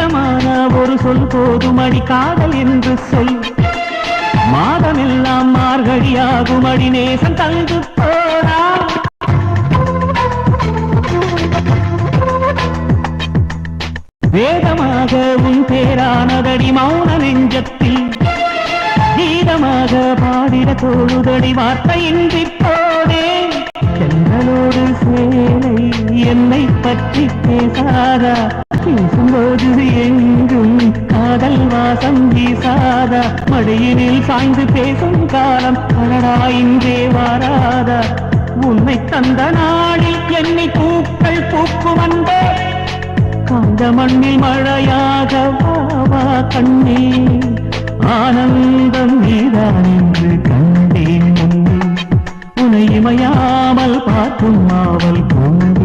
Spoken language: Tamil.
நீளமான ஒரு சொல் போதும் அடி காதல் என்று சொல் மாதமெல்லாம் மார்கழியாகும் அடி நேசம் தந்து போரா வேதமாக உன் பேரானதடி மௌன நெஞ்சத்தில் கீதமாக பாடிட தோழுதடி வார்த்தையின்றி போதே சென்றலோடு சேலை என்னை பற்றி பேசாதா பேசும்போது எங்கும் காதல் வாசம் வீசாதா மடியினில் சாய்ந்து பேசும் காலம் அடடா இன்றே வாராதா உன்னை தந்த நாளில் என்னை பூக்கள் பூக்கு வந்தே காந்த மண்ணில் மழையாக வாவா கண்ணே ஆனந்தம் நீதான் என்று கண்டேன் முன்னே உன்னை இமையாமல் பார்க்கும் ஆவல் கொண்டே